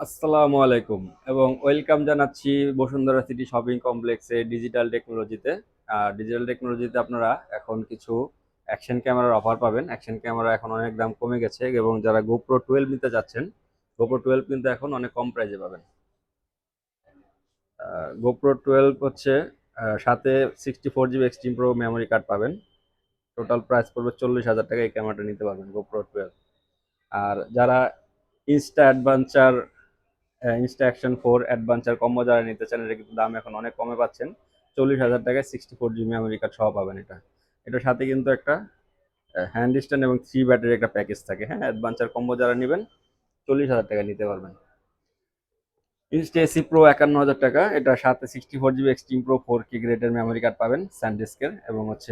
আসসালামু আলাইকুম এবং ওয়েলকাম জানাচ্ছি বসুন্ধরা সিটি শপিং কমপ্লেক্সে ডিজিটাল টেকনোলজিতে। ডিজিটাল টেকনোলজিতে আপনারা এখন কিছু অ্যাকশন ক্যামেরার অফার পাবেন। অ্যাকশন ক্যামেরা এখন অনেক দাম কমে গেছে এবং যারা গোপ্রো 12 নিতে যাচ্ছেন, গোপ্রো 12 কিন্তু এখন অনেক কম প্রাইসে পাবেন। গোপ্রো 12 হচ্ছে সাথে 64 GB extreme pro memory card পাবেন। টোটাল প্রাইস পড়বে 40,000 টাকা। এই ক্যামেরাটা নিতে পারবেন গোপ্রো 12। আর যারা Insta adventure Insta action 4 adventure combo যারা নিতে চান, এটা কিন্তু দাম এখন অনেক কমে পাচ্ছেন। 40,000 টাকায় 64 জিবি মেমোরি কার্ড সহ পাবেন এটা। এটার সাথে কিন্তু একটা হ্যান্ড স্ট্যান্ড এবং 3 ব্যাটারি একটা প্যাকেজ থাকে। হ্যাঁ, অ্যাডভেঞ্চার কম্বো যারা নেবেন 40,000 টাকা নিতে পারবেন। ইনস্টা এসি প্রো 51,000 টাকা, এটার সাথে 64 জিবি এক্সট্রিম প্রো 4K গ্রেডের মেমোরি কার্ড পাবেন স্যানডিস্কের। এবং হচ্ছে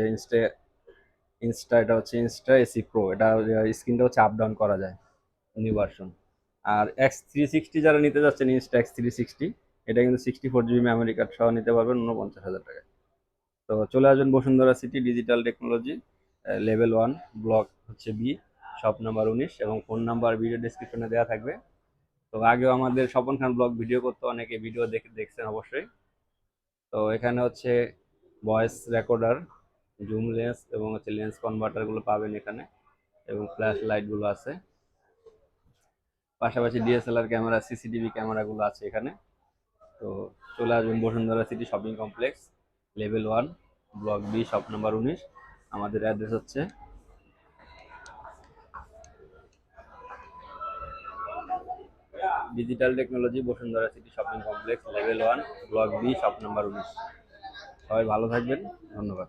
এটা হচ্ছে ইনস্টা এসি প্রো, এটা স্ক্রিনটা হচ্ছে আপ ডাউন করা যায়, নিউ ভার্সন। আর X360 যারা নিতে যাচ্ছেন, ইনস্টা X360, এটা কিন্তু 64 জিবি মেমোরি কার্ড সহ নিতে পারবেন 49,000 টাকায়। তো চলে আসবেন Bashundhara city digital technology, level 1, block হচ্ছে বি, শপ নাম্বার 19, এবং ফোন নাম্বার ভিডিও ডিসক্রিপশনে দেওয়া থাকবে। তো আগেও আমাদের স্বপন খান ব্লগ ভিডিও করতে অনেকে ভিডিও দেখে দেখছেন অবশ্যই। তো এখানে হচ্ছে ভয়েস রেকর্ডার, জুম লেন্স এবং হচ্ছে লেন্স কনভার্টারগুলো পাবেন এখানে, এবং ফ্ল্যাশ লাইটগুলো আছে। পাশাপাশি ডিএসএলআর ক্যামেরা, সিসিটিভি ক্যামেরাগুলো আছে এখানে। তো চলে আসবেন Bashundhara city shopping complex, level 1, block B, shop number 19। আমাদের অ্যাড্রেস হচ্ছে digital technology, Bashundhara city shopping complex, level 1, block B, shop number 19। সবাই ভালো থাকবেন, ধন্যবাদ।